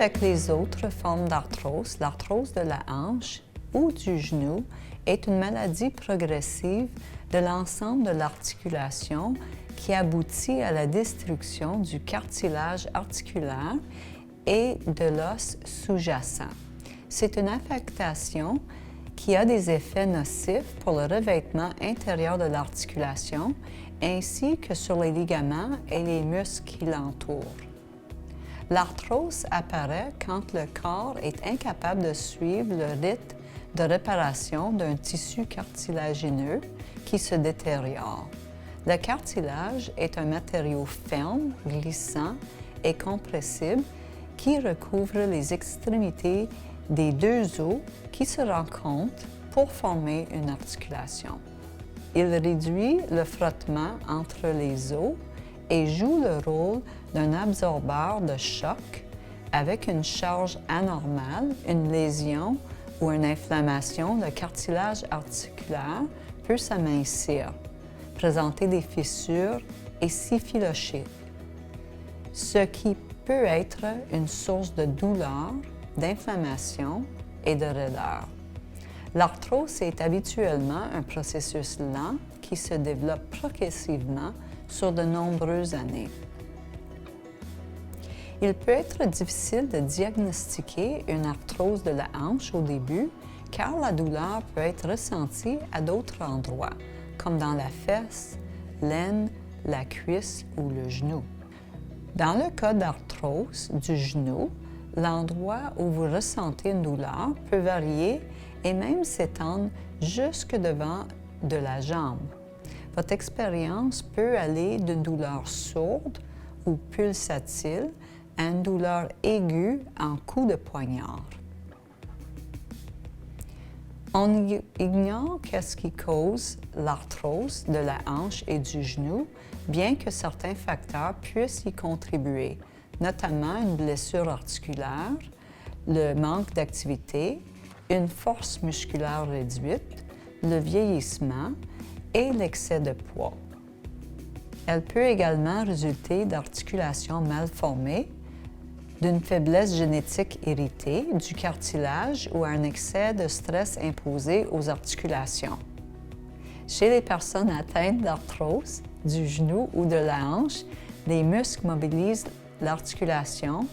avec les autres formes d'arthrose, l'arthrose de la hanche ou du genou est une maladie progressive de l'ensemble de l'articulation qui aboutit à la destruction du cartilage articulaire et de l'os sous-jacent. C'est une affectation qui a des effets nocifs pour le revêtement intérieur de l'articulation ainsi que sur les ligaments et les muscles qui l'entourent. L'arthrose apparaît quand le corps est incapable de suivre le rythme de réparation d'un tissu cartilagineux qui se détériore. Le cartilage est un matériau ferme, glissant et compressible qui recouvre les extrémités des deux os qui se rencontrent pour former une articulation. Il réduit le frottement entre les os et joue le rôle d'un absorbeur de choc avec une charge anormale, une lésion ou une inflammation. Le cartilage articulaire peut s'amincir, présenter des fissures et s'effilocher, ce qui peut être une source de douleur, d'inflammation et de raideur. L'arthrose est habituellement un processus lent qui se développe progressivement sur de nombreuses années. Il peut être difficile de diagnostiquer une arthrose de la hanche au début car la douleur peut être ressentie à d'autres endroits, comme dans la fesse, l'aine, la cuisse ou le genou. Dans le cas d'arthrose du genou, l'endroit où vous ressentez une douleur peut varier et même s'étendre jusque devant de la jambe. Votre expérience peut aller d'une douleur sourde ou pulsatile à une douleur aiguë en coup de poignard. On ignore qu'est-ce qui cause l'arthrose de la hanche et du genou, bien que certains facteurs puissent y contribuer, notamment une blessure articulaire, le manque d'activité, une force musculaire réduite, le vieillissement et l'excès de poids. Elle peut également résulter d'articulations mal formées, d'une faiblesse génétique héritée, du cartilage ou un excès de stress imposé aux articulations. Chez les personnes atteintes d'arthrose du genou ou de la hanche, les muscles mobilisent l'articulation,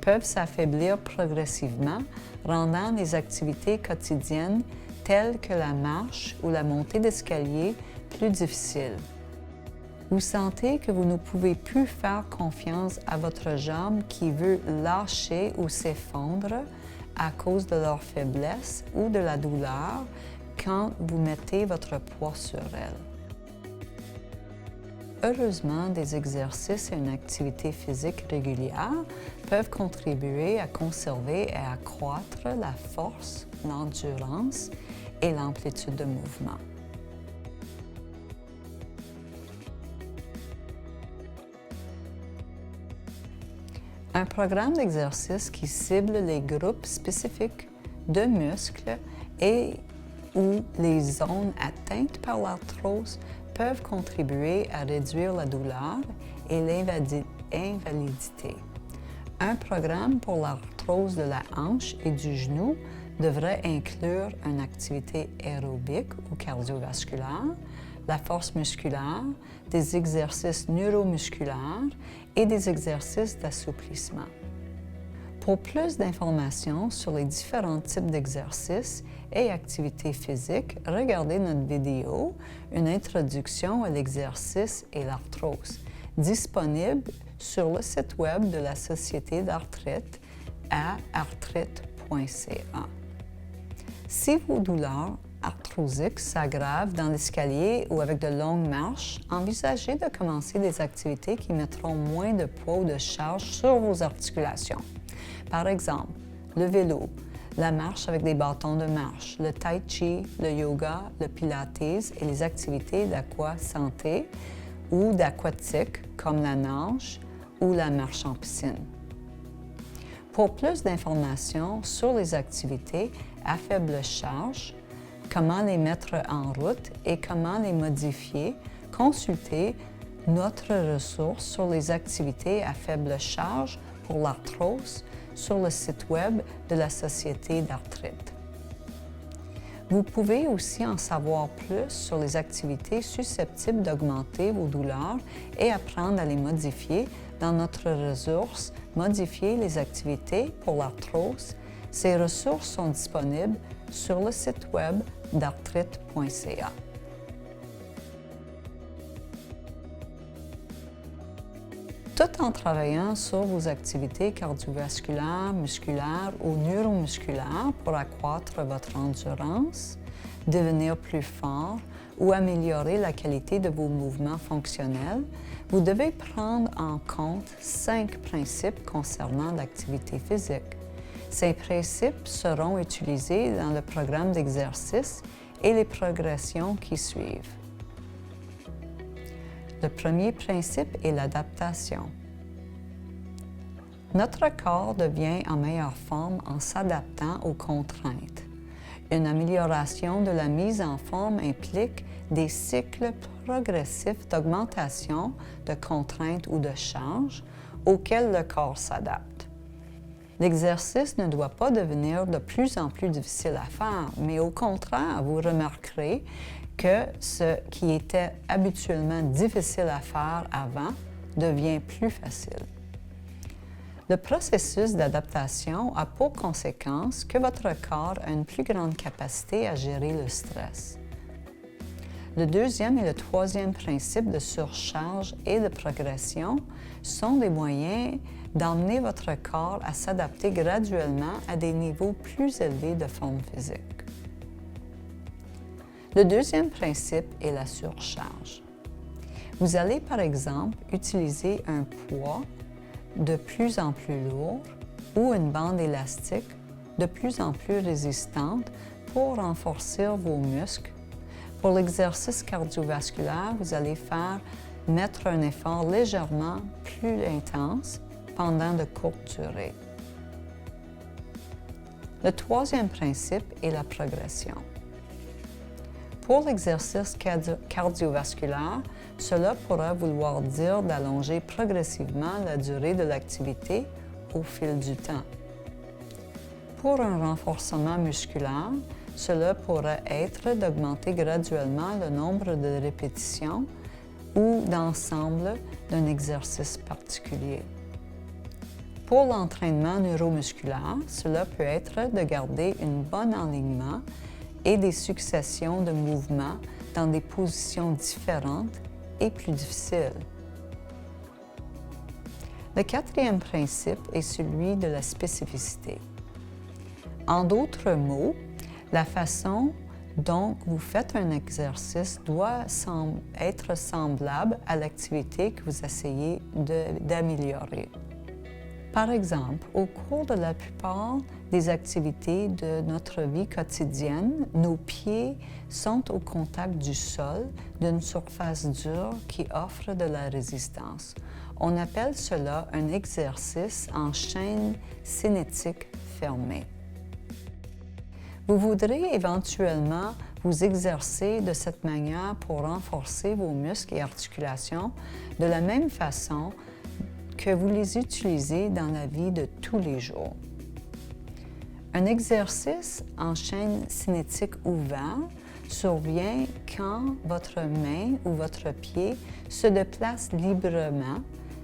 peuvent s'affaiblir progressivement, rendant les activités quotidiennes telles que la marche ou la montée d'escalier plus difficiles. Vous sentez que vous ne pouvez plus faire confiance à votre jambe qui veut lâcher ou s'effondre à cause de leur faiblesse ou de la douleur quand vous mettez votre poids sur elle. Heureusement, des exercices et une activité physique régulière peuvent contribuer à conserver et à accroître la force, l'endurance et l'amplitude de mouvement. Un programme d'exercice qui cible les groupes spécifiques de muscles et ou les zones atteintes par l'arthrose peuvent contribuer à réduire la douleur et l'invalidité. Un programme pour l'arthrose de la hanche et du genou devrait inclure une activité aérobique ou cardiovasculaire, la force musculaire, des exercices neuromusculaires et des exercices d'assouplissement. Pour plus d'informations sur les différents types d'exercices et activités physiques, regardez notre vidéo « Une introduction à l'exercice et l'arthrose » disponible sur le site web de la Société d'arthrite à arthrite.ca. Si vos douleurs arthrosiques s'aggravent dans l'escalier ou avec de longues marches, envisagez de commencer des activités qui mettront moins de poids ou de charge sur vos articulations. Par exemple, le vélo, la marche avec des bâtons de marche, le tai chi, le yoga, le pilates et les activités d'aquasanté ou d'aquatique comme la nage ou la marche en piscine. Pour plus d'informations sur les activités à faible charge, comment les mettre en route et comment les modifier, consultez notre ressource sur les activités à faible charge pour l'arthrose sur le site Web de la Société d'arthrite. Vous pouvez aussi en savoir plus sur les activités susceptibles d'augmenter vos douleurs et apprendre à les modifier dans notre ressource « Modifier les activités pour l'arthrose ». Ces ressources sont disponibles sur le site Web d'arthrite.ca. Tout en travaillant sur vos activités cardiovasculaires, musculaires ou neuromusculaires pour accroître votre endurance, devenir plus fort ou améliorer la qualité de vos mouvements fonctionnels, vous devez prendre en compte 5 principes concernant l'activité physique. Ces principes seront utilisés dans le programme d'exercice et les progressions qui suivent. Le premier principe est l'adaptation. Notre corps devient en meilleure forme en s'adaptant aux contraintes. Une amélioration de la mise en forme implique des cycles progressifs d'augmentation de contraintes ou de charges auxquels le corps s'adapte. L'exercice ne doit pas devenir de plus en plus difficile à faire, mais au contraire, vous remarquerez que ce qui était habituellement difficile à faire avant devient plus facile. Le processus d'adaptation a pour conséquence que votre corps a une plus grande capacité à gérer le stress. Le deuxième et le troisième principe de surcharge et de progression sont des moyens d'emmener votre corps à s'adapter graduellement à des niveaux plus élevés de forme physique. Le deuxième principe est la surcharge. Vous allez par exemple utiliser un poids de plus en plus lourd ou une bande élastique de plus en plus résistante pour renforcer vos muscles. Pour l'exercice cardiovasculaire, vous allez mettre un effort légèrement plus intense pendant de courtes durées. Le troisième principe est la progression. Pour l'exercice cardiovasculaire, cela pourra vouloir dire d'allonger progressivement la durée de l'activité au fil du temps. Pour un renforcement musculaire, cela pourrait être d'augmenter graduellement le nombre de répétitions ou d'ensemble d'un exercice particulier. Pour l'entraînement neuromusculaire, cela peut être de garder un bon alignement et des successions de mouvements dans des positions différentes et plus difficiles. Le quatrième principe est celui de la spécificité. En d'autres mots, la façon dont vous faites un exercice doit être semblable à l'activité que vous essayez d'améliorer. Par exemple, au cours de la plupart des activités de notre vie quotidienne, nos pieds sont au contact du sol, d'une surface dure qui offre de la résistance. On appelle cela un exercice en chaîne cinétique fermée. Vous voudrez éventuellement vous exercer de cette manière pour renforcer vos muscles et articulations de la même façon que vous les utilisez dans la vie de tous les jours. Un exercice en chaîne cinétique ouvert survient quand votre main ou votre pied se déplace librement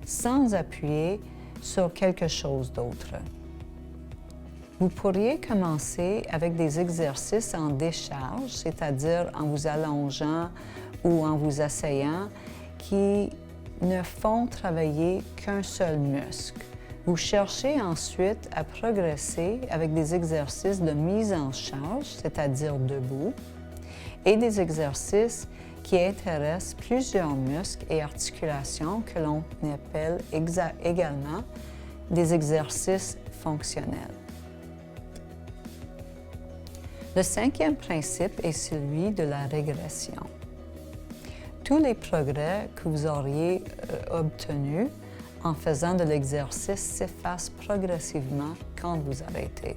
sans appuyer sur quelque chose d'autre. Vous pourriez commencer avec des exercices en décharge, c'est-à-dire en vous allongeant ou en vous asseyant, qui ne font travailler qu'un seul muscle. Vous cherchez ensuite à progresser avec des exercices de mise en charge, c'est-à-dire debout, et des exercices qui intéressent plusieurs muscles et articulations que l'on appelle également des exercices fonctionnels. Le cinquième principe est celui de la régression. Tous les progrès que vous auriez obtenus en faisant de l'exercice s'effacent progressivement quand vous arrêtez.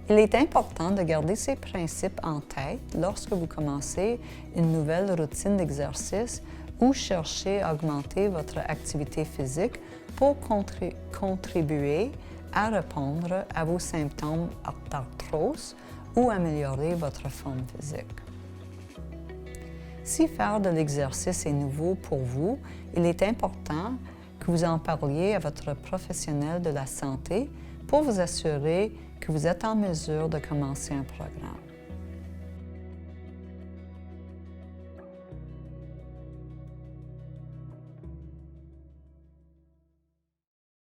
Il est important de garder ces principes en tête lorsque vous commencez une nouvelle routine d'exercice ou cherchez à augmenter votre activité physique pour contribuer à répondre à vos symptômes d'arthrose ou améliorer votre forme physique. Si faire de l'exercice est nouveau pour vous, il est important que vous en parliez à votre professionnel de la santé pour vous assurer que vous êtes en mesure de commencer un programme.